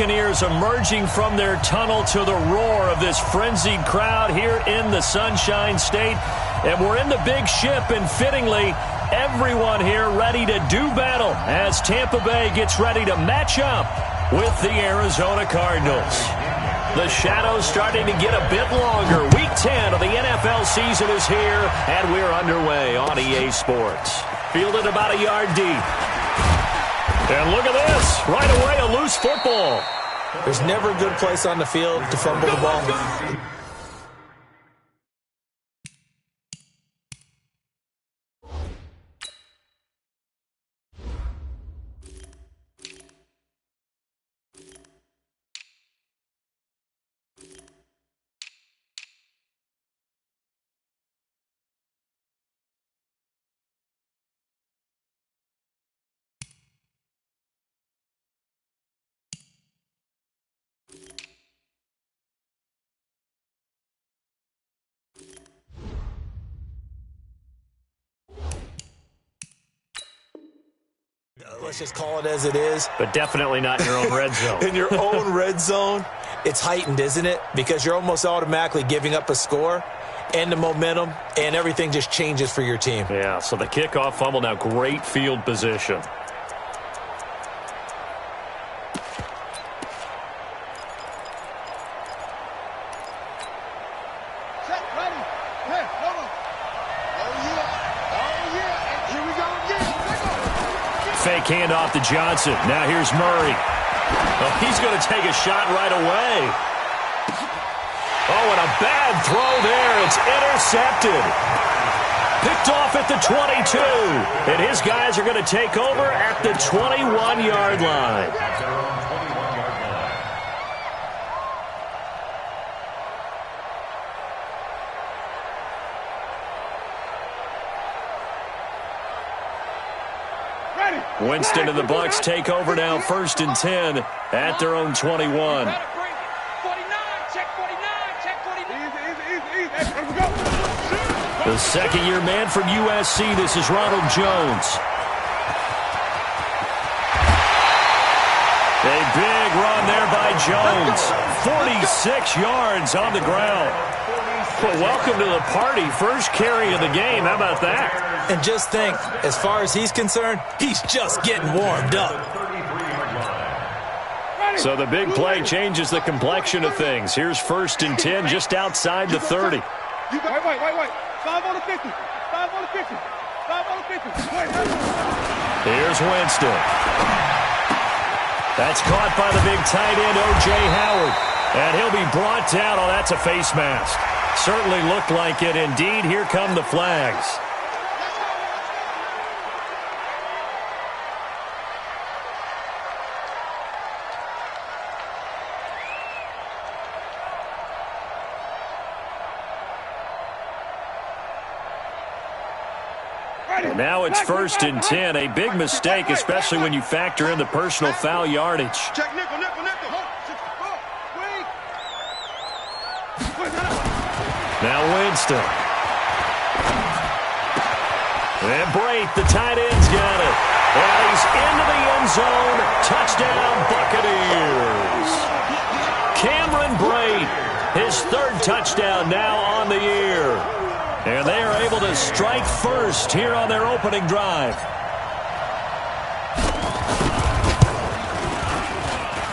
Buccaneers emerging from their tunnel to the roar of this frenzied crowd here in the Sunshine State. And we're in the big ship, and fittingly, everyone here ready to do battle as Tampa Bay gets ready to match up with the Arizona Cardinals. The shadows starting to get a bit longer. Week 10 of the NFL season is here, and we're underway on EA Sports. Fielded about a yard deep. And look at this. Right away, a loose football. There's never a good place on the field to fumble the ball. Let's just call it as it is. But definitely not in your own red zone. In your own red zone, it's heightened, isn't it? Because you're almost automatically giving up a score and the momentum, and everything just changes for your team. Yeah, so the kickoff fumble, now great field position. Fake handoff to Johnson. Now here's Murray. Oh, he's going to take a shot right away. Oh, and a bad throw there. It's intercepted. Picked off at the 22. And his guys are going to take over at the 21-yard line. Winston and the Bucs take over now, 1st and 10 at their own 21. The second-year man from USC, this is Ronald Jones. A big run there by Jones. 46 yards on the ground. Well, welcome to the party. First carry of the game. How about that? And just think, as far as he's concerned, he's just getting warmed up. So the big play changes the complexion of things. Here's 1st and 10 just outside the 30. Wait. 5 on the 50. 5 on the 50. 5 on the 50. Here's Winston. That's caught by the big tight end, O.J. Howard. And he'll be brought down. Oh, that's a face mask. Certainly looked like it. Indeed, here come the flags. And now it's 1st and 10. A big mistake, especially when you factor in the personal foul yardage. Check nickel. Now Winston. And Brate, the tight end's got it. And he's into the end zone. Touchdown, Buccaneers. Cameron Brate, his 3rd touchdown now on the year. And they are able to strike first here on their opening drive.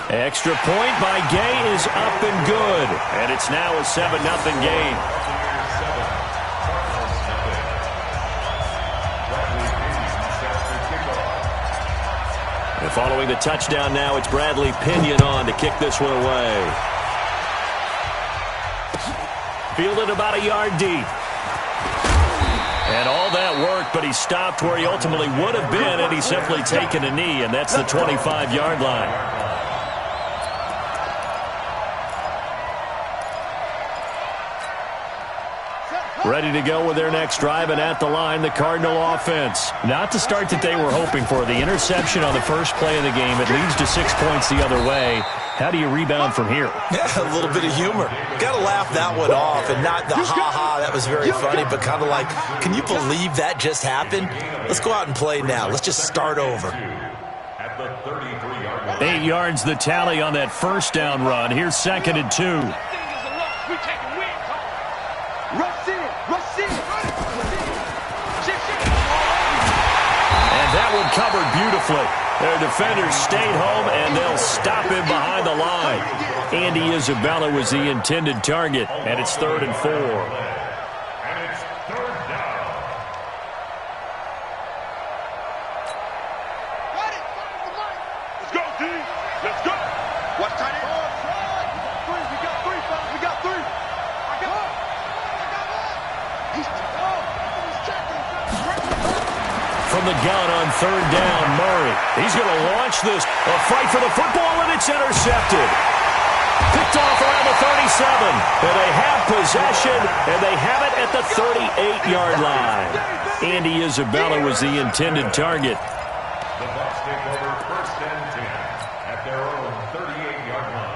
Extra point by Gay is up and good. And it's now a 7-0 game. And following the touchdown now, it's Bradley Pinion on to kick this one away. Fielded about a yard deep. And all that work, but he stopped where he ultimately would have been, and he's simply taken a knee, and that's the 25-yard line. Ready to go with their next drive, and at the line, the Cardinal offense. Not the start that they were hoping for. The interception on the first play of the game. It leads to 6 points the other way. How do you rebound from here? Yeah, a little bit of humor. Got to laugh that one off, and not the ha-ha, that was very funny, but kind of like, can you believe that just happened? Let's go out and play now. Let's just start over. At the 33-yard line. 8 yards the tally on that first down run. Here's 2nd and 2. Rush in. And that one covered beautifully. Their defenders stayed home, and they'll stop him behind the line. Andy Isabella was the intended target, and it's 3rd and 4. From the gun on 3rd down, Murray. He's going to launch this. A fight for the football, and it's intercepted. Picked off around the 37. And they have possession, and they have it at the 38-yard line. Andy Isabella was the intended target. The Bucs take over 1st and 10 at their own 38-yard line.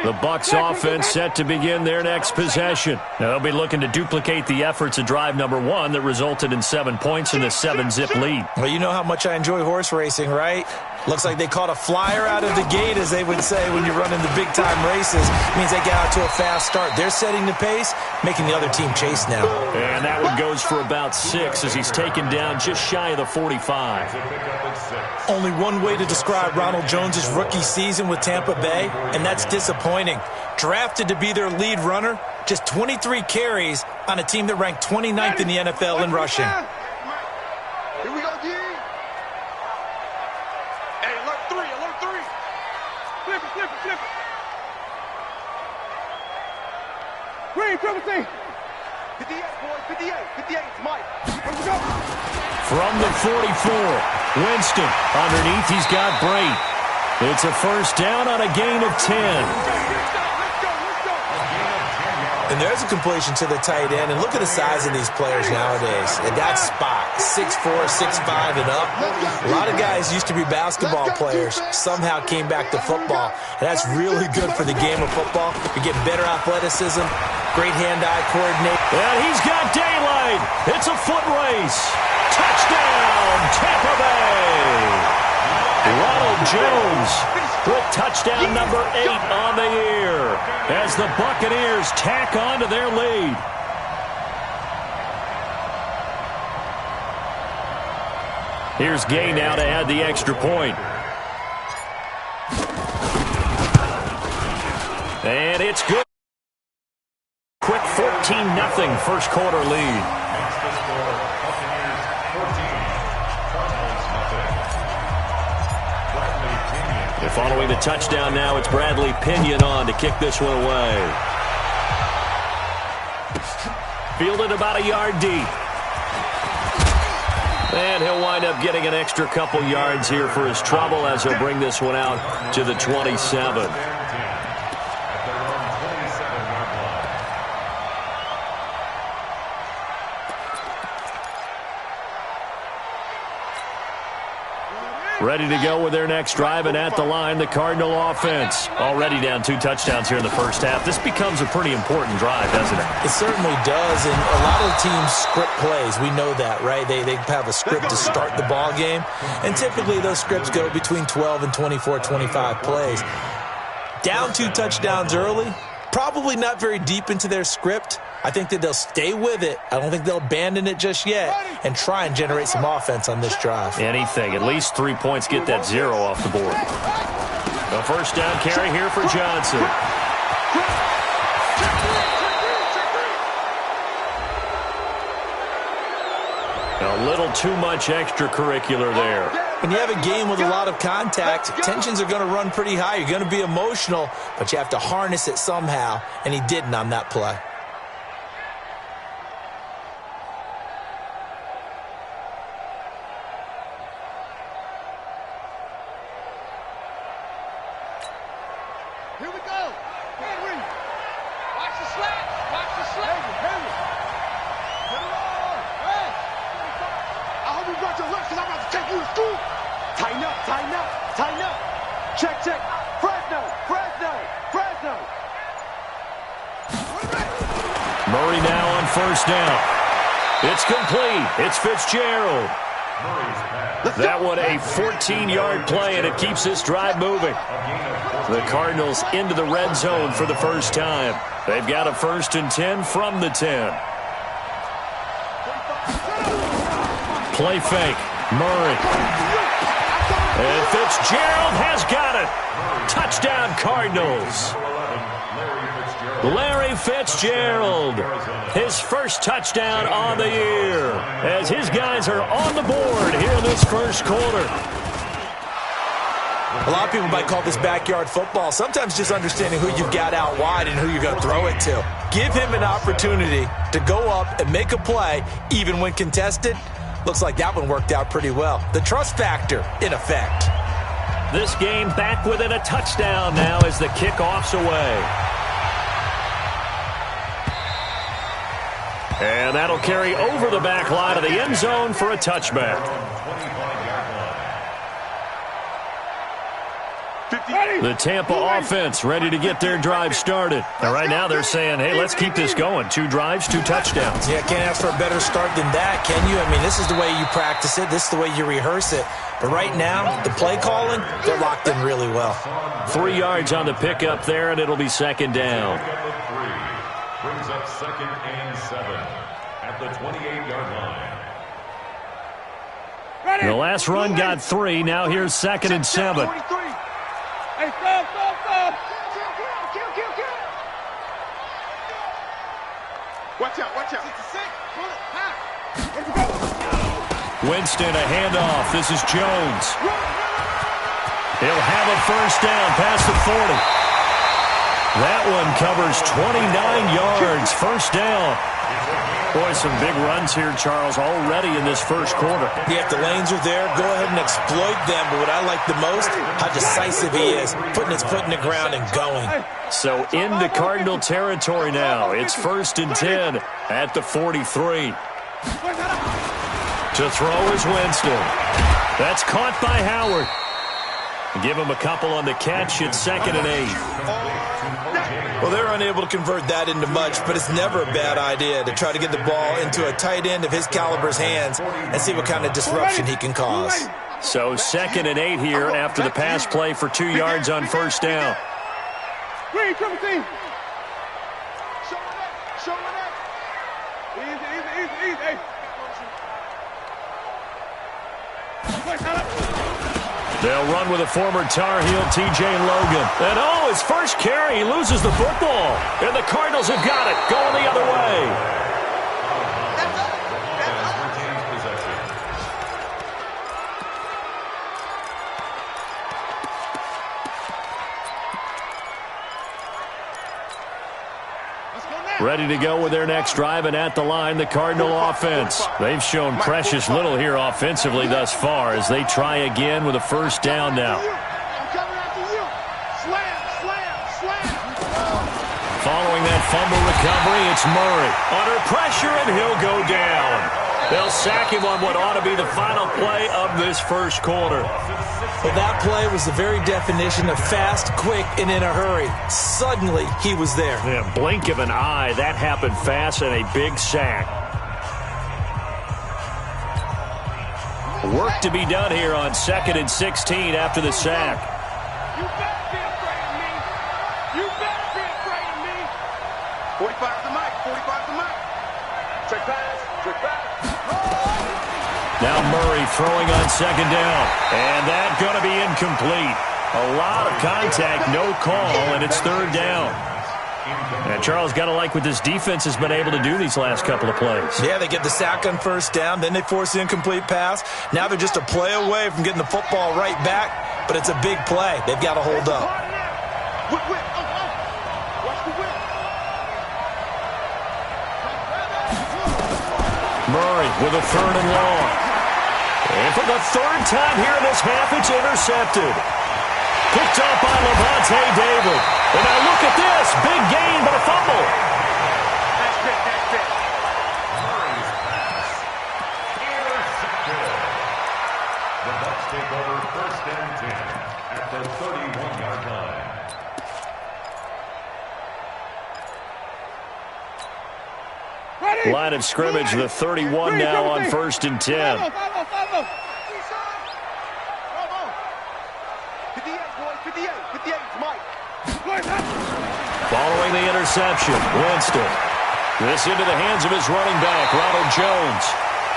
The Bucs offense set to begin their next possession. Now, they'll be looking to duplicate the efforts of drive number 1 that resulted in 7 points in the 7-zip lead. Well, you know how much I enjoy horse racing, right? Looks like they caught a flyer out of the gate, as they would say when you're running the big-time races. It means they get out to a fast start. They're setting the pace, making the other team chase now. And that one goes for about 6 as he's taken down just shy of the 45. Only one way to describe Ronald Jones' rookie season with Tampa Bay, and that's disappointing. Drafted to be their lead runner, just 23 carries on a team that ranked 29th in the NFL in rushing. Here we go, D. Hey, alert 3. Flip it. Green, triple T. 58, boys, 58. 58, Mike. Here we go. From the 44, Winston underneath. He's got Brait. It's a first down on a gain of 10. And there's a completion to the tight end. And look at the size of these players nowadays. At that spot, 6'4", 6'5", and up. A lot of guys used to be basketball players, somehow came back to football. And that's really good for the game of football. You get better athleticism, great hand-eye coordination. And he's got daylight. It's a foot race. Touchdown, Tampa Bay. Ronald Jones with touchdown number 8 on the year as the Buccaneers tack on to their lead. Here's Gay now to add the extra point. And it's good. Quick 14-0 first quarter lead. Following the touchdown now, it's Bradley Pinion on to kick this one away. Fielded about a yard deep. And he'll wind up getting an extra couple yards here for his trouble as he'll bring this one out to the 27. Ready to go with their next drive, and at the line, the Cardinal offense. Already down 2 touchdowns here in the first half. This becomes a pretty important drive, doesn't it? It certainly does, and a lot of the teams script plays. We know that, right? They have a script to start the ball game, and typically those scripts go between 12 and 24, 25 plays. Down 2 touchdowns early, probably not very deep into their script. I think that they'll stay with it. I don't think they'll abandon it just yet and try and generate some offense on this drive. Anything. At least 3 points, get that 0 off the board. A first down carry here for Johnson. A little too much extracurricular there. When you have a game with a lot of contact, tensions are going to run pretty high. You're going to be emotional, but you have to harness it somehow, and he didn't on that play. Here we go. Henry. Watch the slap. Watch the slap. Henry. Get it on. Hey. I hope you brought your lunch because I'm about to take you to school. Tighten up. Tighten up. Tighten up. Check, check. Fresno. Fresno. Fresno. Murray now on first down. It's complete. It's Fitzgerald. That one a 14-yard play, and it keeps this drive moving. The Cardinals into the red zone for the first time. They've got a 1st and 10 from the 10. Play fake. Murray. And Fitzgerald has got it. Touchdown, Cardinals. Larry Fitzgerald, his first touchdown on the year, as his guys are on the board here in this first quarter. A lot of people might call this backyard football. Sometimes just understanding who you've got out wide and who you're going to throw it to. Give him an opportunity to go up and make a play, even when contested. Looks like that one worked out pretty well. The trust factor in effect. This game back within a touchdown now as the kickoff's away. And that'll carry over the back line of the end zone for a touchback. The Tampa offense ready to get their drive started. Now, right now they're saying, hey, let's keep this going. 2 drives, 2 touchdowns. Yeah, can't ask for a better start than that, can you? I mean, this is the way you practice it. This is the way you rehearse it. But right now, the play calling, they're locked in really well. 3 yards on the pickup there, and it'll be 2nd down. Brings up 2nd and 7 at the 28-yard line. The last run got 3. Now here's 2nd and 7. Hey, stop. Watch out. Winston, a handoff. This is Jones. He'll have a 1st down past the 40. That one covers 29 yards. 1st down. Boy, some big runs here, Charles, already in this first quarter. Yeah, if the lanes are there, go ahead and exploit them. But what I like the most, how decisive he is, putting his foot in the ground and going. So into Cardinal territory now. It's 1st and 10 at the 43. To throw is Winston. That's caught by Howard. Give him a couple on the catch. It's 2nd and 8. Well, they're unable to convert that into much, but it's never a bad idea to try to get the ball into a tight end of his caliber's hands and see what kind of disruption he can cause. So 2nd and 8 here after the pass play for 2 yards on 1st down. Green, triple team. Show me that. Easy. They'll run with a former Tar Heel, T.J. Logan. And his first carry, he loses the football. And the Cardinals have got it, going the other way. Ready to go with their next drive, and at the line, the Cardinal offense. They've shown precious little here offensively thus far as they try again with a 1st down now. Following that fumble recovery, it's Murray. Under pressure, and he'll go down. They'll sack him on what ought to be the final play of this first quarter. Well, that play was the very definition of fast, quick, and in a hurry. Suddenly, he was there. Yeah, blink of an eye, that happened fast, and a big sack. Work to be done here on 2nd and 16 after the sack. You better be afraid of me. You better be afraid of me. 45 to Mike. Trick pass. Now Murray throwing on 2nd down. And that's going to be incomplete. A lot of contact, no call, and it's 3rd down. And Charles, got to like what this defense has been able to do these last couple of plays. Yeah, they get the sack on 1st down, then they force the incomplete pass. Now they're just a play away from getting the football right back, but it's a big play. They've got to hold up. Watch the whip. Murray with a 3rd and long. And for the 3rd time here in this half, it's intercepted. Picked up by Levante David. And now look at this. Big gain, but a fumble. That's it. Murray's pass. Intercepted. The Bucs take over 1st and 10 at the 31-yard line. Ready? Line of scrimmage, the 31 now on 1st and 10. Following the interception, Winston. This into the hands of his running back, Ronald Jones.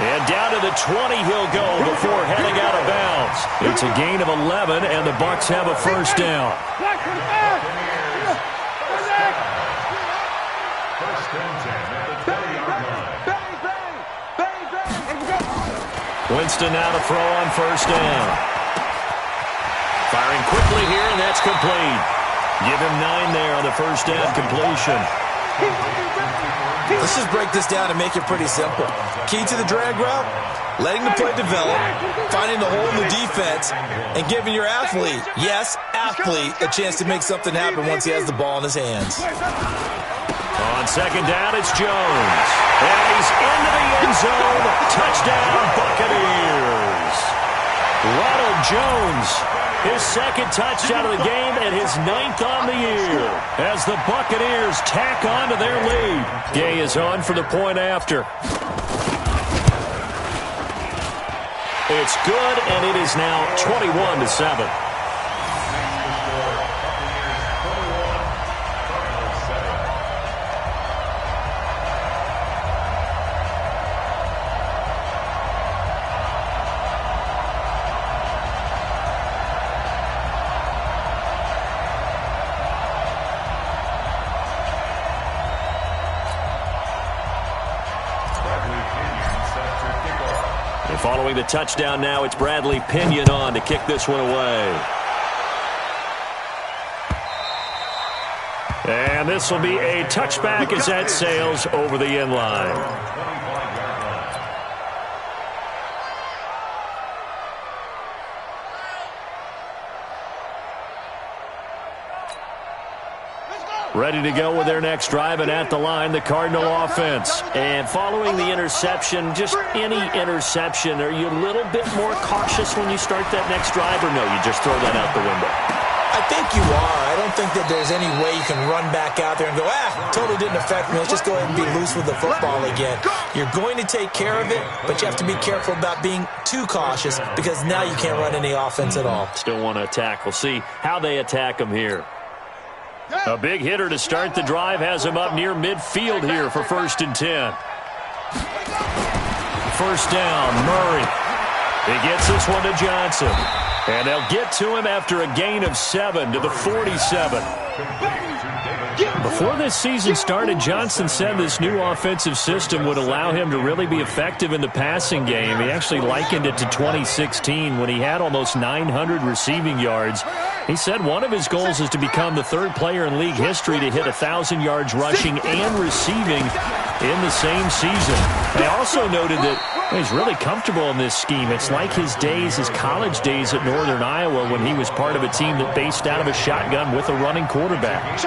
And down to the 20 he'll go before heading out of bounds. It's a gain of 11, and the Bucs have a first down. Winston now to throw on first down. Firing quickly here, and that's complete. Give him 9 there on the first down completion. Let's just break this down and make it pretty simple. Key to the drag route, letting the play develop, finding the hole in the defense, and giving your athlete, yes, athlete, a chance to make something happen once he has the ball in his hands. On second down, it's Jones. And he's into the end zone. Touchdown, Buccaneers. Ronald Jones, his second touchdown of the game and his 9th on the year as the Buccaneers tack on to their lead. Gay is on for the point after. It's good, and it is now 21-7. Following the touchdown now, it's Bradley Pinion on to kick this one away. And this will be a touchback as that sails over the end line. Ready to go with their next drive, and at the line, the Cardinal offense. And following the interception, just any interception, are you a little bit more cautious when you start that next drive, or no, you just throw that out the window? I think you are. I don't think that there's any way you can run back out there and go, totally didn't affect me. Let's just go ahead and be loose with the football again. You're going to take care of it, but you have to be careful about being too cautious because now you can't run any offense at all. Still want to attack. We'll see how they attack them here. A big hitter to start the drive has him up near midfield here for 1st and 10. First down, Murray. He gets this one to Johnson. And they'll get to him after a gain of 7 to the 47. Before this season started, Johnson said this new offensive system would allow him to really be effective in the passing game. He actually likened it to 2016 when he had almost 900 receiving yards. He said one of his goals is to become the 3rd player in league history to hit 1,000 yards rushing and receiving in the same season. They also noted that he's really comfortable in this scheme. It's like his college days at Northern Iowa when he was part of a team that based out of a shotgun with a running quarterback.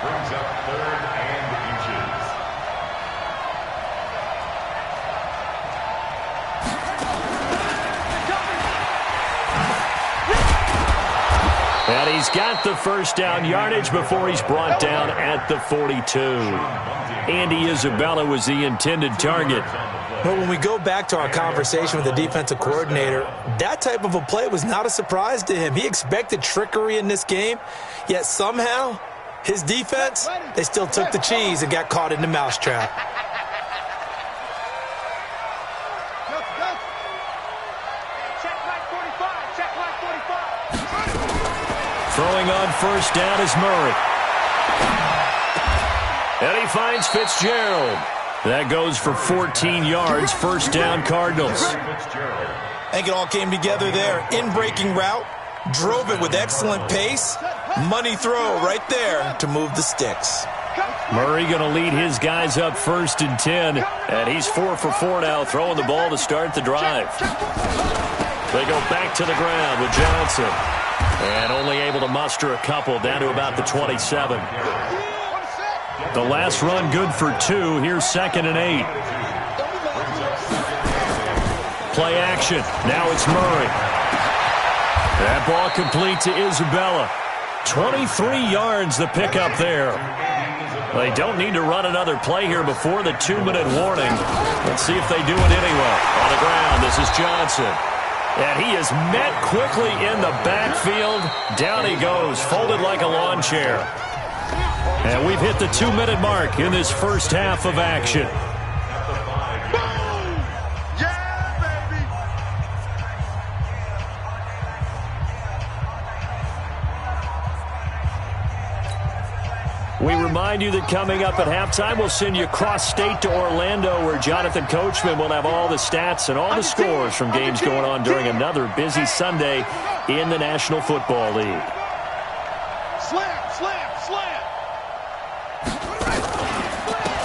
Brings up 3rd and inches. And he's got the first down yardage before he's brought down at the 42. Andy Isabella was the intended target. But when we go back to our conversation with the defensive coordinator, that type of a play was not a surprise to him. He expected trickery in this game, yet somehow his defense, they still took the cheese and got caught in the mousetrap. Throwing on first down is Murray. And he finds Fitzgerald. That goes for 14 yards, first down Cardinals. I think it all came together there. In-breaking route, drove it with excellent pace. Money throw right there to move the sticks. Murray going to lead his guys up 1st and 10. And he's 4 for 4 now, throwing the ball to start the drive. They go back to the ground with Johnson. And only able to muster a couple down to about the 27. The last run good for 2. Here's 2nd and 8. Play action. Now it's Murray. That ball complete to Isabella. 23 yards the pickup there. They don't need to run another play here before the 2-minute warning. Let's see if they do it anyway. On the ground, this is Johnson. And he is met quickly in the backfield. Down he goes, folded like a lawn chair. And we've hit the 2-minute mark in this first half of action. We remind you that coming up at halftime, we'll send you cross-state to Orlando, where Jonathan Coachman will have all the stats and all the scores from games going on during another busy Sunday in the National Football League. Slam, slam, slam.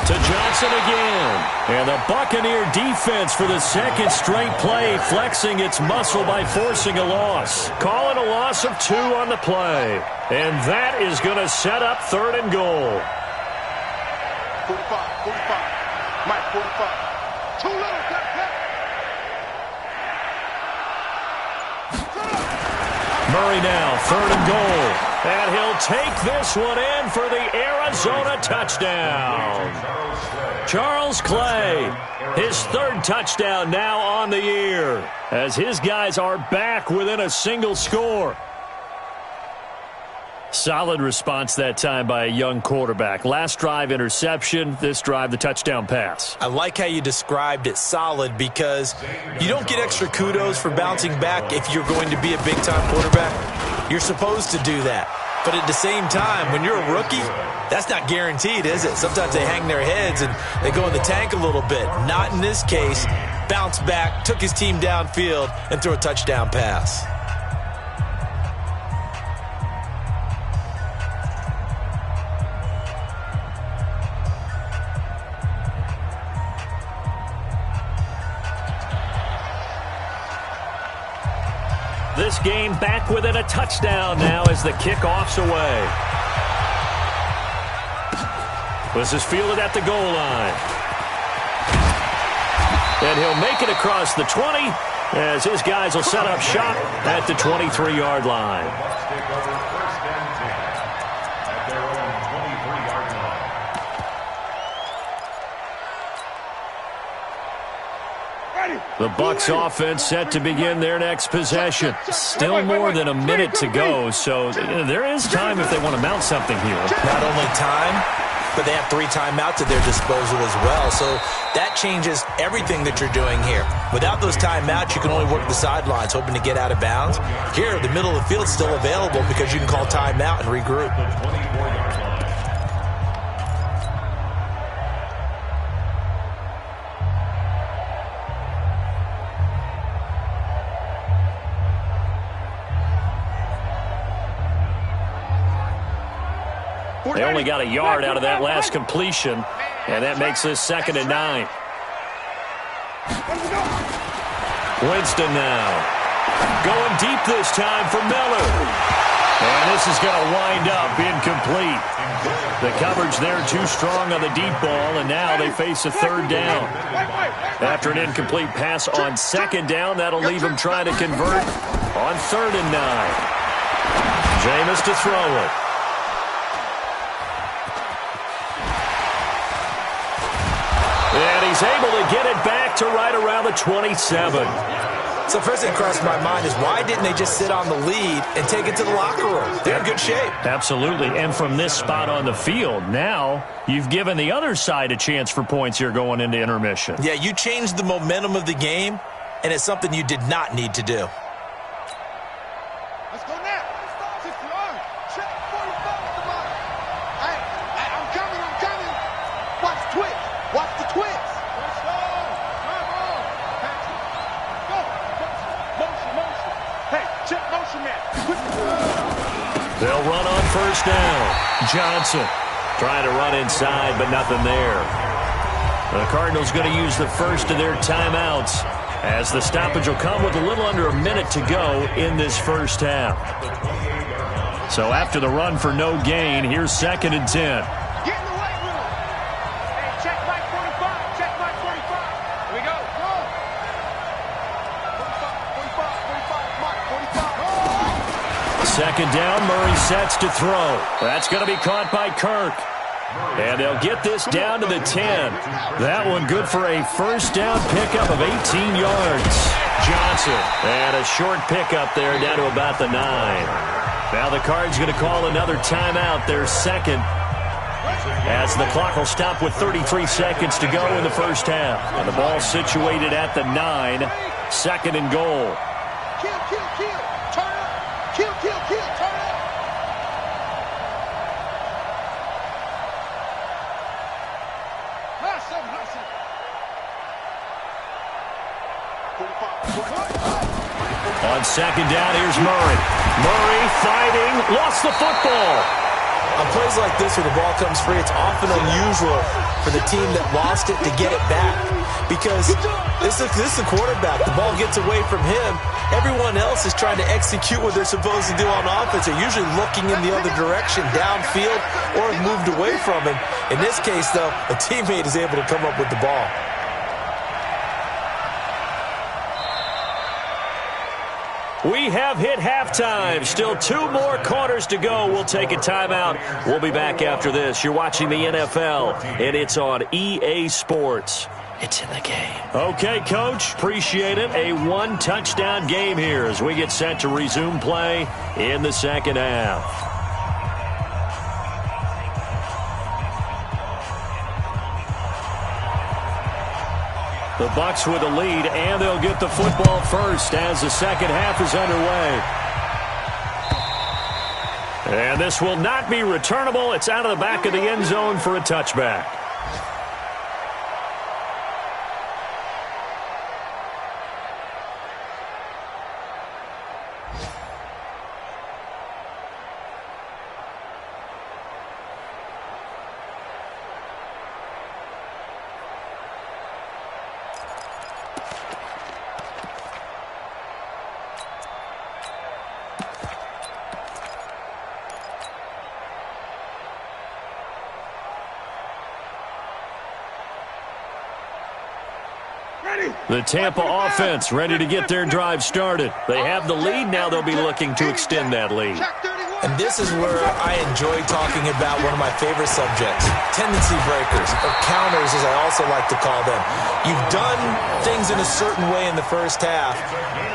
To Johnson again. And the Buccaneer defense for the second straight play, flexing its muscle by forcing a loss. Calling a loss of 2 on the play. And that is going to set up 3rd and goal. 45, 45. Mike, 45. Too little, Murray now, 3rd and goal. And he'll take this one in for the Arizona touchdown. Charles Clay, his 3rd touchdown now on the year, as his guys are back within a single score. Solid response that time by a young quarterback. Last drive, interception. This drive, the touchdown pass. I like how you described it, solid, because you don't get extra kudos for bouncing back if you're going to be a big-time quarterback. You're supposed to do that. But at the same time, when you're a rookie, that's not guaranteed, is it? Sometimes they hang their heads and they go in the tank a little bit. Not in this case. Bounced back, took his team downfield, and threw a touchdown pass. This game back within a touchdown now as the kickoff's away. This is fielded at the goal line. And he'll make it across the 20 as his guys will set up shop at the 23-yard line. The Bucs offense set to begin their next possession. Still more than a minute to go, so there is time if they want to mount something here. Not only time, but they have 3 timeouts at their disposal as well, so that changes everything that you're doing here. Without those timeouts, you can only work the sidelines, hoping to get out of bounds. Here, the middle of the field is still available because you can call timeout and regroup. They only got a yard out of that last completion, and that makes this 2nd and 9. Winston now. Going deep this time for Miller. And this is going to wind up incomplete. The coverage there too strong on the deep ball, and now they face a 3rd down. After an incomplete pass on 2nd down, that'll leave them trying to convert on 3rd and 9. Jameis to throw it. And he's able to get it back to right around the 27. So first thing crossed my mind is why didn't they just sit on the lead and take it to the locker room? They're in good shape. Absolutely. And from this spot on the field, now you've given the other side a chance for points here going into intermission. Yeah, you changed the momentum of the game, and it's something you did not need to do. Let's go now. 60-yard. Check 45 at the line. Hey, I'm coming. Watch the twist. Watch the twist. Let's go. Come on. Go. Motion. Hey, check motion man. They'll run on 1st down. Johnson trying to run inside, but nothing there. The Cardinals going to use the first of their timeouts, as the stoppage will come with a little under a minute to go in this first half. So after the run for no gain, here's 2nd and 10. Get in the weight room. Hey, check Mike 45. Check Mike 45. Here we go. 45, Mike 45. 2nd down, Murray sets to throw. That's going to be caught by Kirk. And they'll get this down to the 10. That one good for a first down pickup of 18 yards. Johnson. And a short pickup there down to about the 9. Now the Cards going to call another timeout, their second, as the clock will stop with 33 seconds to go in the first half. And the ball situated at the 9, second and goal. Kill, kill, kill. Turn up. Kill, kill, kill. Turn up. On second down, here's Murray. Murray fighting, lost the football. On plays like this where the ball comes free, it's often unusual for the team that lost it to get it back. Because this is the quarterback. The ball gets away from him. Everyone else is trying to execute what they're supposed to do on offense. They're usually looking in the other direction, downfield, or have moved away from him. In this case, though, a teammate is able to come up with the ball. We have hit halftime. Still 2 more quarters to go. We'll take a timeout. We'll be back after this. You're watching the NFL, and it's on EA Sports. It's in the game. Okay, Coach. Appreciate it. A 1-touchdown game here as we get set to resume play in the second half. The Bucs with a lead, and they'll get the football first as the second half is underway. And this will not be returnable. It's out of the back of the end zone for a touchback. The Tampa offense ready to get their drive started. They have the lead. Now they'll be looking to extend that lead. And this is where I enjoy talking about one of my favorite subjects, tendency breakers, or counters as I also like to call them. You've done things in a certain way in the first half,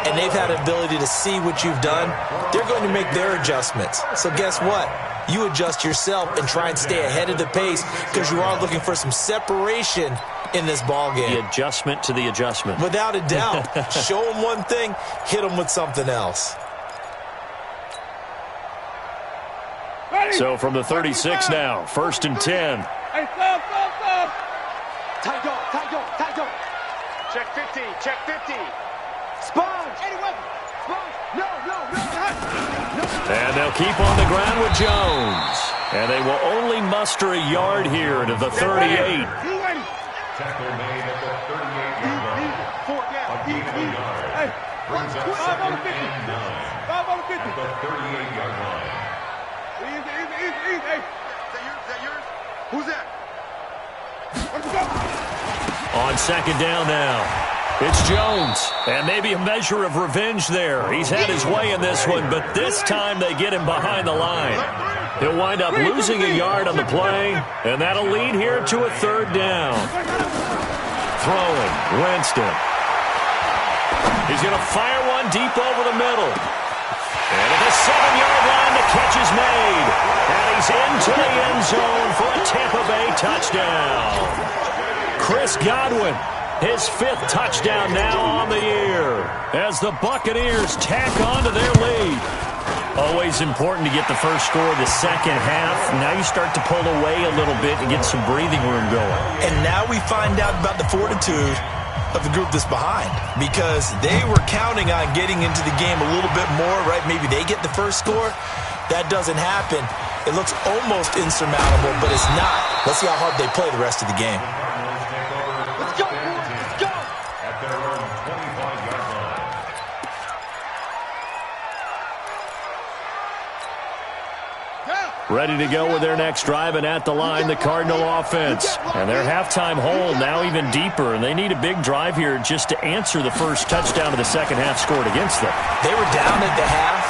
and they've had an ability to see what you've done. They're going to make their adjustments. So guess what? You adjust yourself and try and stay ahead of the pace because you are looking for some separation in this ball game. The adjustment to the adjustment. Without a doubt. Show them one thing, hit them with something else. So from the 36 now, 1st and 10. Hey, stop. Tight dog. Check 50, check 50. Sponge. Anyway. Sponge. No. And they'll keep on the ground with Jones. And they will only muster a yard here to the 38. Tackle made at the 38-yard line. A gain of a yard. Brings up 2nd and 9 at the 38-yard line. Easy. Hey, is that yours? Who's that? Let's go. On second down now, it's Jones. And maybe a measure of revenge there. He's had his way in this one, but this time they get him behind the line. He'll wind up losing a yard on the play, and that'll lead here to a 3rd down. Throwing, Winston. He's going to fire one deep over the middle. And at the 7-yard line, the catch is made. And he's into the end zone for a Tampa Bay touchdown. Chris Godwin, his 5th touchdown now on the year as the Buccaneers tack on to their lead. Always important to get the first score of the second half. Now you start to pull away a little bit and get some breathing room going. And now we find out about the fortitude of the group that's behind, because they were counting on getting into the game a little bit more, right? Maybe they get the first score. That doesn't happen. It looks almost insurmountable, but it's not. Let's see how hard they play the rest of the game. Let's go, boys. Let's go. At their own 25-yard line. Ready to go with their next drive, and at the line, the Cardinal offense. And their halftime hole now even deeper, and they need a big drive here just to answer the first touchdown of the second half scored against them. They were down at the half.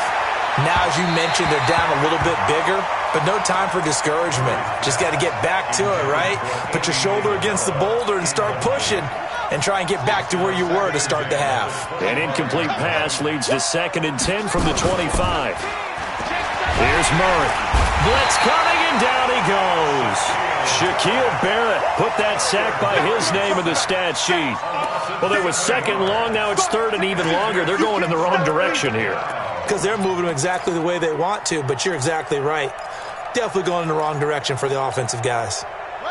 Now, as you mentioned, they're down a little bit bigger. but no time for discouragement. Just got to get back to it, right? Put your shoulder against the boulder and start pushing and try and get back to where you were to start the half. An incomplete pass leads to 2nd and 10 from the 25. Here's Murray. Blitz coming, and down he goes. Shaquille Barrett put that sack by his name in the stat sheet. Well, there was 2nd and long. Now it's 3rd and even longer. They're going in the wrong direction here. Because they're moving them exactly the way they want to, but you're exactly right. Definitely going in the wrong direction for the offensive guys.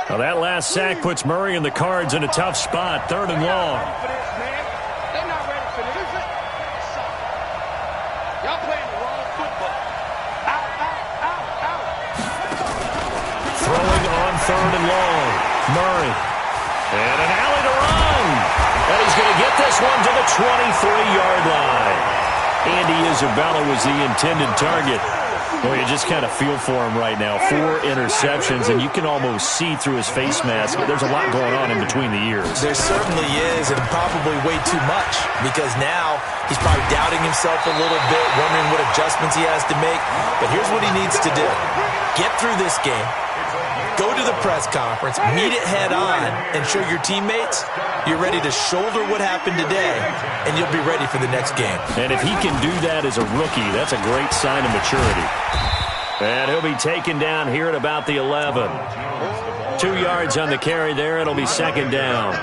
Well, that last sack puts Murray and the Cards in a tough spot. 3rd and long. They're not ready for this. Y'all playing the wrong football. Out. Throwing on 3rd and long. Murray. And an alley to run. And he's going to get this one to the 23-yard line. Andy Isabella was the intended target. Well, you just kind of feel for him right now. 4 interceptions, and you can almost see through his face mask. But there's a lot going on in between the ears. There certainly is, and probably way too much, because now he's probably doubting himself a little bit, wondering what adjustments he has to make. But here's what he needs to do. Get through this game. Go to the press conference, meet it head on, and show your teammates you're ready to shoulder what happened today, and you'll be ready for the next game. And if he can do that as a rookie, that's a great sign of maturity. And he'll be taken down here at about the 11. 2 yards on the carry there. It'll be 2nd down.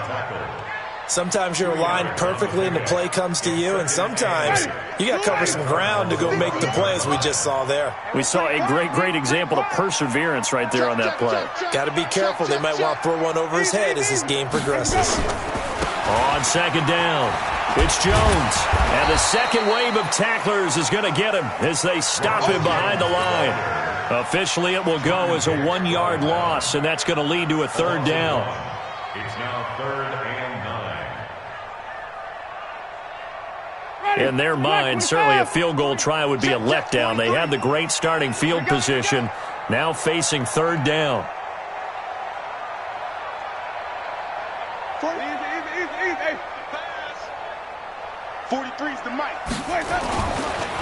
Sometimes you're aligned perfectly and the play comes to you, and sometimes you got to cover some ground to go make the play, as we just saw there. We saw a great example of perseverance right there on that play. Got to be careful. They might want to throw one over his head as this game progresses. On 2nd down, it's Jones. And the second wave of tacklers is going to get him as they stop him behind the line. Officially, it will go as a 1-yard loss, and that's going to lead to a 3rd down. It's now 3rd and 9. In their mind, certainly a field goal try would be a letdown. They had the great starting field position, now facing 3rd down. Easy. 43's the mic.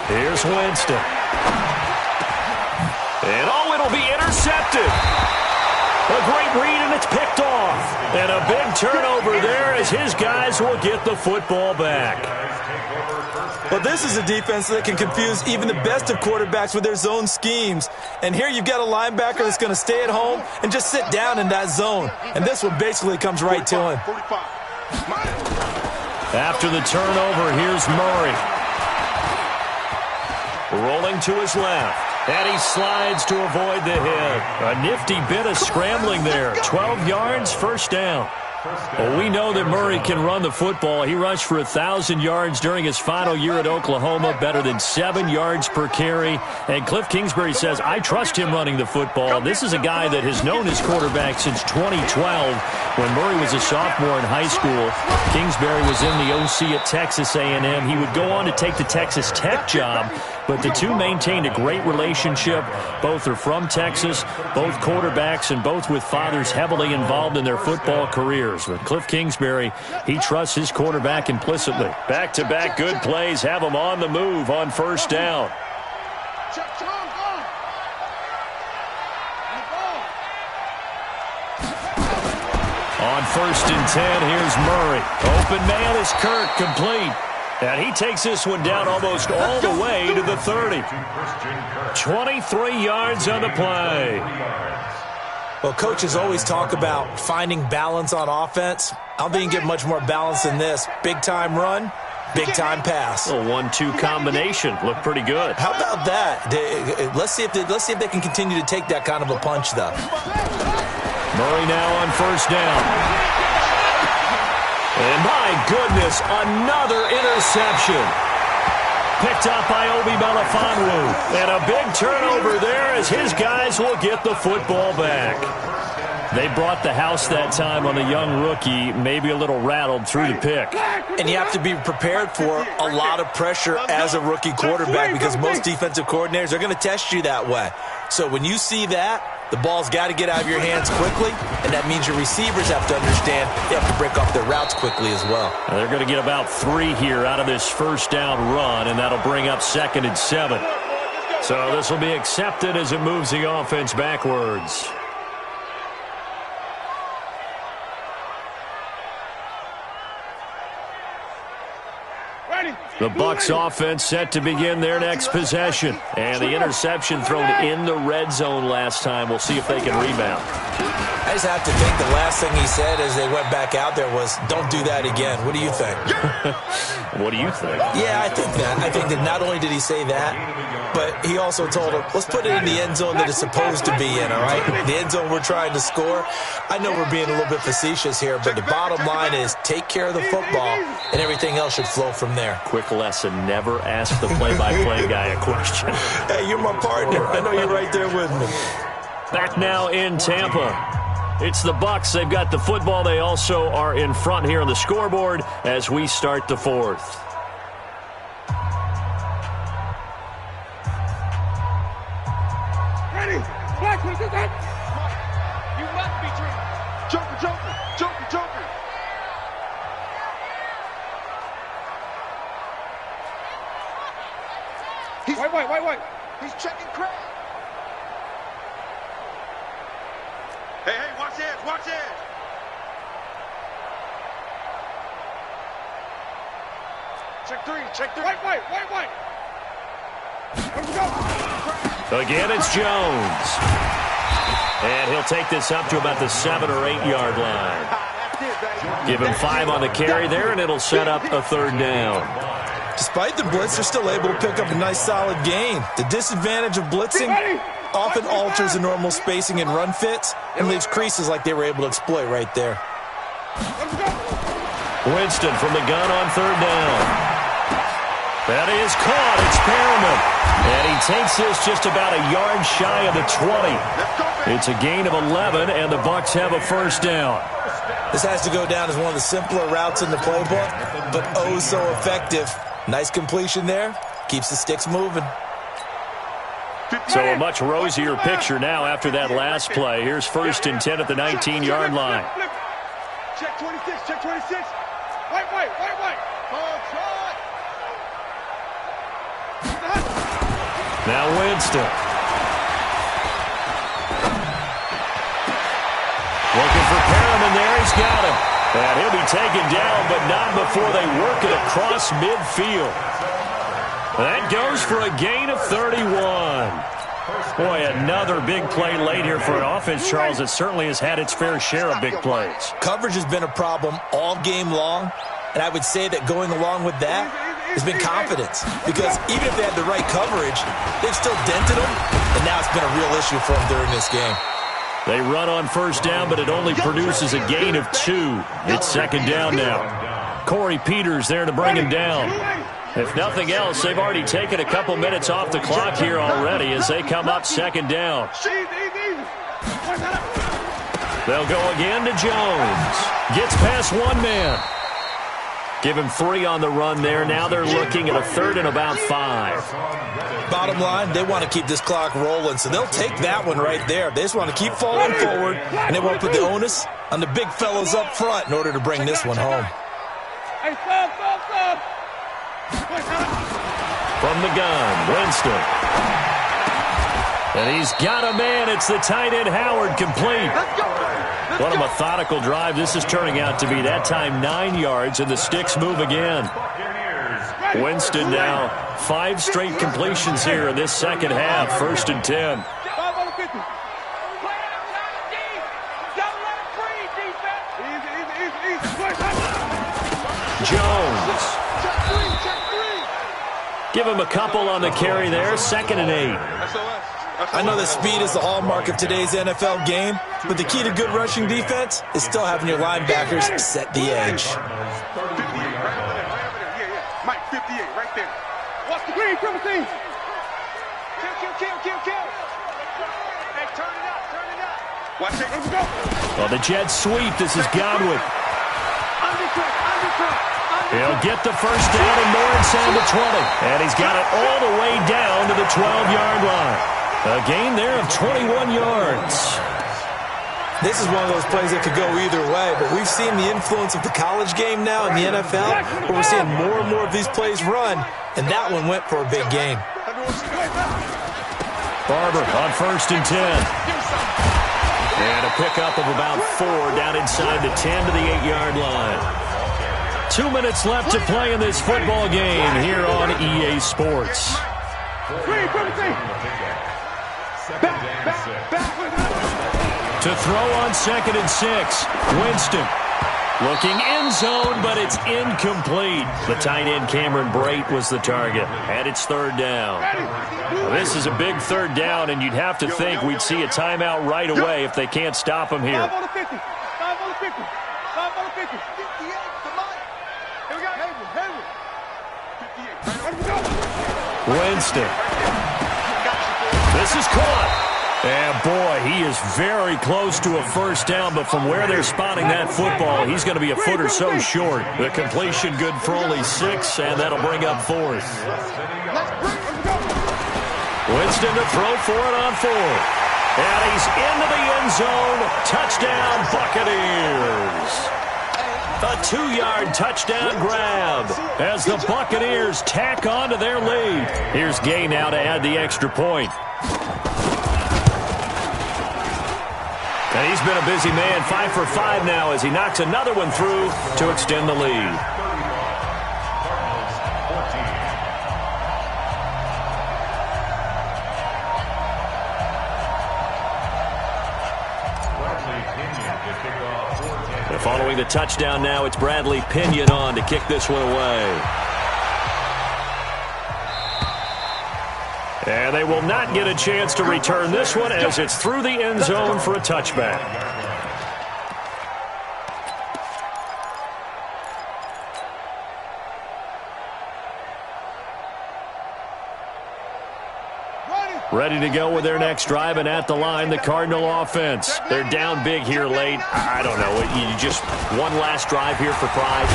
Here's Winston. And it'll be intercepted. A great read, and it's picked off. And a big turnover there as his guys will get the football back. Well, this is a defense that can confuse even the best of quarterbacks with their zone schemes. And here you've got a linebacker that's going to stay at home and just sit down in that zone. And this one basically comes right to him. After the turnover, here's Murray. Rolling to his left. And he slides to avoid the hit. A nifty bit of scrambling there. 12 yards, 1st down. Well, we know that Murray can run the football. He rushed for 1,000 yards during his final year at Oklahoma, better than 7 yards per carry. And Cliff Kingsbury says, I trust him running the football. This is a guy that has known his quarterback since 2012 when Murray was a sophomore in high school. Kingsbury was in the OC at Texas A&M. He would go on to take the Texas Tech job, but the two maintained a great relationship. Both are from Texas, both quarterbacks, and both with fathers heavily involved in their football careers. But Cliff Kingsbury, he trusts his quarterback implicitly. Back-to-back good plays have him on the move on 1st down. On 1st and 10, here's Murray. Open man is Kirk, complete. And he takes this one down almost all the way to the 30. 23 yards on the play. Well, coaches always talk about finding balance on offense. I don't think you can get much more balance than this. Big-time run, big-time pass. A 1-2 combination. Looked pretty good. How about that? Let's see if they can continue to take that kind of a punch, though. Murray now on 1st down. And my goodness, another interception. Picked up by Obi Melifonwu. And a big turnover there as his guys will get the football back. They brought the house that time on a young rookie, maybe a little rattled through the pick. And you have to be prepared for a lot of pressure as a rookie quarterback because most defensive coordinators are going to test you that way. So when you see that, the ball's got to get out of your hands quickly, and that means your receivers have to understand they have to break off their routes quickly as well. And they're going to get about 3 here out of this 1st down run, and that'll bring up 2nd and 7. So this will be accepted as it moves the offense backwards. The Bucs offense set to begin their next possession. And the interception thrown in the red zone last time. We'll see if they can rebound. I just have to think the last thing he said as they went back out there was, don't do that again. What do you think? What do you think? Yeah, I think that. I think that not only did he say that, but he also told him, let's put it in the end zone that it's supposed to be in, all right? The end zone we're trying to score. I know we're being a little bit facetious here, but the bottom line is take care of the football, and everything else should flow from there. Quick lesson, never ask the play-by-play guy a question. Hey, you're my partner. I know you're right there with me. Back now in Tampa. It's the Bucs. They've got the football. They also are in front here on the scoreboard as we start the fourth. Ready? Black, what is that? You must be dreaming. Joker, Joker, Joker, Joker. Wait. He's checking crowd. Hey, watch this, watch this. Check three. Wait. Let's go. Again, it's Jones. And he'll take this up to about the 7 or 8 yard line. Give him 5 on the carry there, and it'll set up a third down. Despite the blitz, they're still able to pick up a nice, solid gain. The disadvantage of blitzing often alters the normal spacing and run fits and leaves creases like they were able to exploit right there. Winston from the gun on third down. That is caught. It's Perriman. And he takes this just about a yard shy of the 20. It's a gain of 11, and the Bucs have a first down. This has to go down as one of the simpler routes in the playbook, but oh so effective. Nice completion there. Keeps the sticks moving. So a much rosier picture now after that last play. Here's 1st and 10 at the 19-yard line. Check 26. Wait. Now Winston. Looking for Perriman there. He's got him. And he'll be taken down, but not before they work it across midfield. That goes for a gain of 31. Boy, another big play late here for an offense, Charles, that certainly has had its fair share of big plays. Coverage has been a problem all game long, and I would say that going along with that has been confidence. Because even if they had the right coverage, they've still dented them, and now it's been a real issue for them during this game. They run on first down, but it only produces a gain of 2. It's second down now. Corey Peters there to bring him down. If nothing else, they've already taken a couple minutes off the clock here already as they come up second down. They'll go again to Jones. Gets past one man. Give him 3 on the run there. Now they're looking at a third and about 5. Bottom line, they want to keep this clock rolling, so they'll take that one right there. They just want to keep falling forward, and they won't put the onus on the big fellows up front in order to bring this one home. Hey, stop. From the gun, Winston. And he's got a man. It's the tight end, Howard, complete. What a methodical drive this is turning out to be. That time 9 yards, and the sticks move again. Winston now 5 straight completions here in this second half. 1st and 10. Jones. Give him a couple on the carry there. 2nd and 8. I know that speed is the hallmark of today's NFL game, but the key to good rushing defense is still having your linebackers set the edge. 58 right there. Watch the green, triple team. Kill. Hey, turn it up. Watch it, let's go. Well, the Jets sweep. This is Godwin. He'll get the first down and more inside the 20. And he's got it all the way down to the 12-yard line. A gain there of 21 yards. This is one of those plays that could go either way, but we've seen the influence of the college game now in the NFL, where we're seeing more and more of these plays run, and that one went for a big gain. Barber on 1st and 10. And a pickup of about 4 down inside the 10 to the 8-yard line. 2 minutes left to play in this football game here on EA Sports. To throw on 2nd and 6. Winston looking end zone, but it's incomplete. The tight end Cameron Brate was the target, and it's 3rd down. Well, this is a big 3rd down, and you'd have to think we'd see a timeout right away if they can't stop him here. 5 on the 50. 5 on the 50. 5 on the 50. 58 to Mike. Here we go. Hayward. 58. Winston. This is caught. And, boy, he is very close to a 1st down, but from where they're spotting that football, he's going to be a foot or so short. The completion good for only 6, and that'll bring up 4th. Winston to throw for it on 4th. And he's into the end zone. Touchdown, Buccaneers. A 2-yard touchdown grab as the Buccaneers tack on to their lead. Here's Gay now to add the extra point. And he's been a busy man, 5 for 5 now as he knocks another one through to extend the lead. And following the touchdown now, it's Bradley Pinion on to kick this one away. And they will not get a chance to return this one as it's through the end zone for a touchback. Ready to go with their next drive, and at the line, the Cardinal offense. They're down big here late. I don't know. You just one last drive here for pride.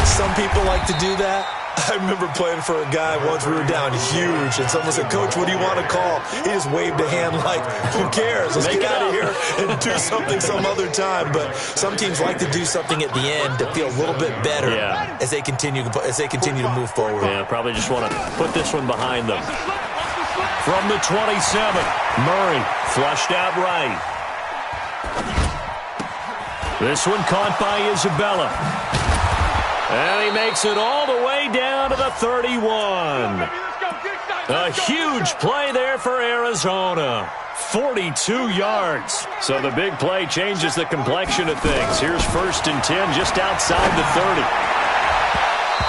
Some people like to do that. I remember playing for a guy once. We were down huge, and someone said, "Coach, what do you want to call?" He just waved a hand like, "Who cares? Let's get out of here and do something some other time." But some teams like to do something at the end to feel a little bit better as they continue to move forward. Yeah, probably just want to put this one behind them. From the 27, Murray flushed out right. This one caught by Isabella. And he makes it all the way down to the 31. A huge play there for Arizona. 42 yards. So the big play changes the complexion of things. Here's 1st and 10 just outside the 30.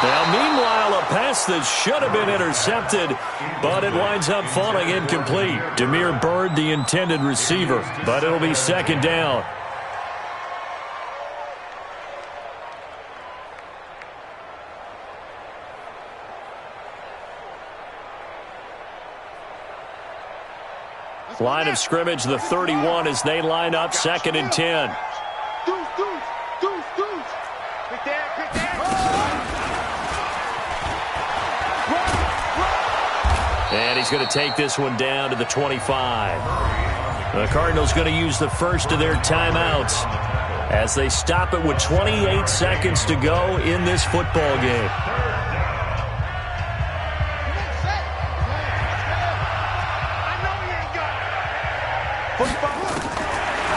Now, meanwhile, a pass that should have been intercepted, but it winds up falling incomplete. Demir Bird, the intended receiver, but it'll be 2nd down. Line of scrimmage, the 31, as they line up 2nd and 10. And he's going to take this one down to the 25. The Cardinals going to use the first of their timeouts as they stop it with 28 seconds to go in this football game.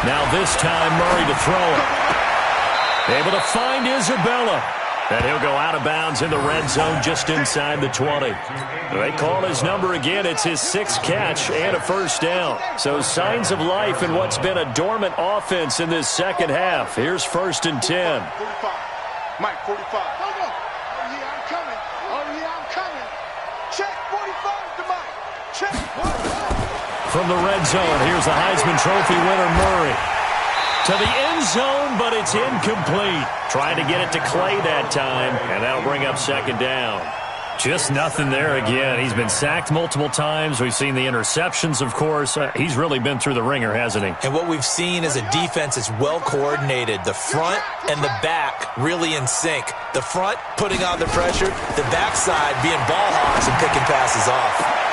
Now this time, Murray to throw it. Able to find Isabella. And he'll go out of bounds in the red zone just inside the 20. They call his number again. It's his 6th catch and a 1st down. So signs of life in what's been a dormant offense in this second half. Here's 1st and 10. 45. Mike, 45. Oh, yeah, I'm coming. Oh, yeah, I'm coming. Check 45 to Mike. Check. From the red zone, here's the Heisman Trophy winner, Murray. To the end zone, but it's incomplete. Trying to get it to Clay that time, and that'll bring up 2nd down. Just nothing there again. He's been sacked multiple times. We've seen the interceptions, of course. He's really been through the ringer, hasn't he? And what we've seen is a defense that's well coordinated. The front and the back really in sync. The front putting on the pressure, the backside being ball hawks and picking passes off.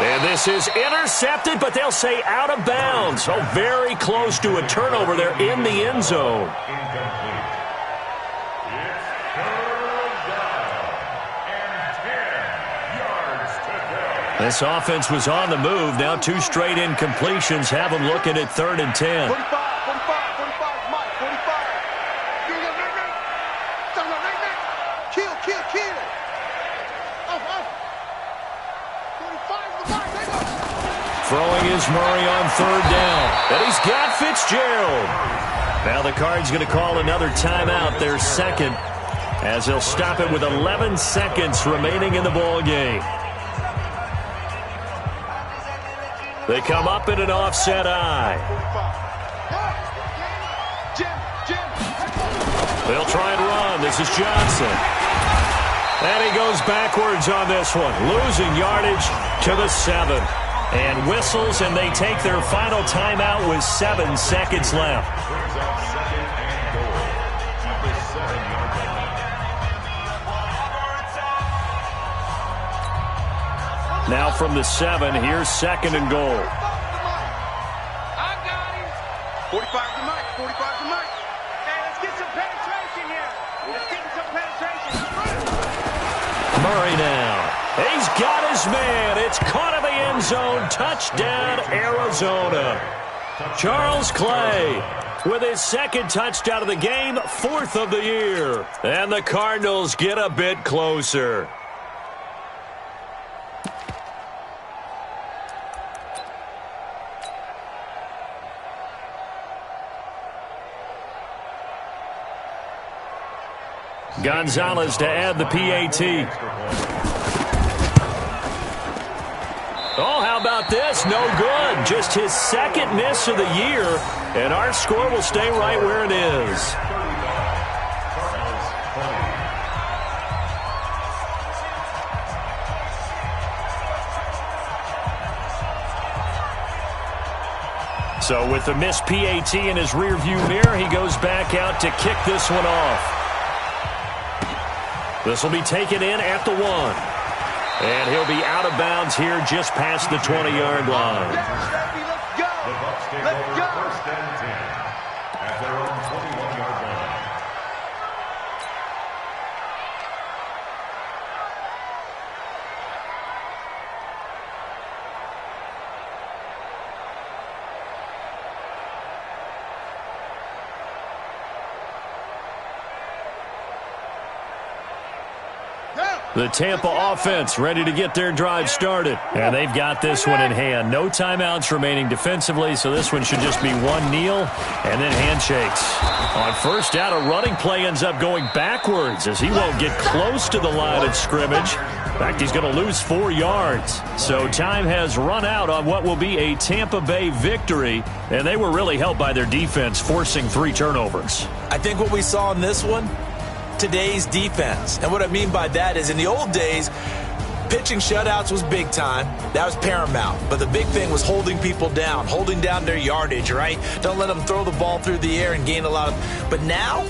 And this is intercepted, but they'll say out of bounds. So very close to a turnover there in the end zone. This offense was on the move. Now 2 straight incompletions have them looking at 3rd and 10. 45, 45, 45, Mike, 45. Kill, kill, kill. Oh. 45 is the mark. They go. Throwing is Murray on 3rd down. And he's got Fitzgerald. Now the Cards going to call another timeout, their second, as they'll stop it with 11 seconds remaining in the ball game. They come up in an offset eye. They'll try and run. This is Johnson. And he goes backwards on this one, losing yardage to the 7. And whistles, and they take their final timeout with 7 seconds left. Now from the 7, here's 2nd and goal. I got him. 45 to Mike, 45 to Mike. Hey, let's get some penetration here. Let's get some penetration. Murray now. He's got his man. It's caught in the end zone. Touchdown, Arizona. Charles Clay with his 2nd touchdown of the game, 4th of the year. And the Cardinals get a bit closer. Gonzalez to add the PAT. Oh, how about this? No good. Just his 2nd miss of the year, and our score will stay right where it is. So with the missed PAT in his rearview mirror, he goes back out to kick this one off. This will be taken in at the 1. And he'll be out of bounds here just past the 20-yard line. Let's go. The Bucs take over 1st and 10 at their own 21-yard line. The Tampa offense ready to get their drive started. And they've got this one in hand. No timeouts remaining defensively, so this one should just be one kneel and then handshakes. On 1st down, a running play ends up going backwards as he won't get close to the line of scrimmage. In fact, he's going to lose 4 yards. So time has run out on what will be a Tampa Bay victory, and they were really helped by their defense, forcing 3 turnovers. I think what we saw in this one, today's defense. And what I mean by that is in the old days, pitching shutouts was big time. That was paramount. But the big thing was holding people down, holding down their yardage, right? Don't let them throw the ball through the air and gain a lot of... But now,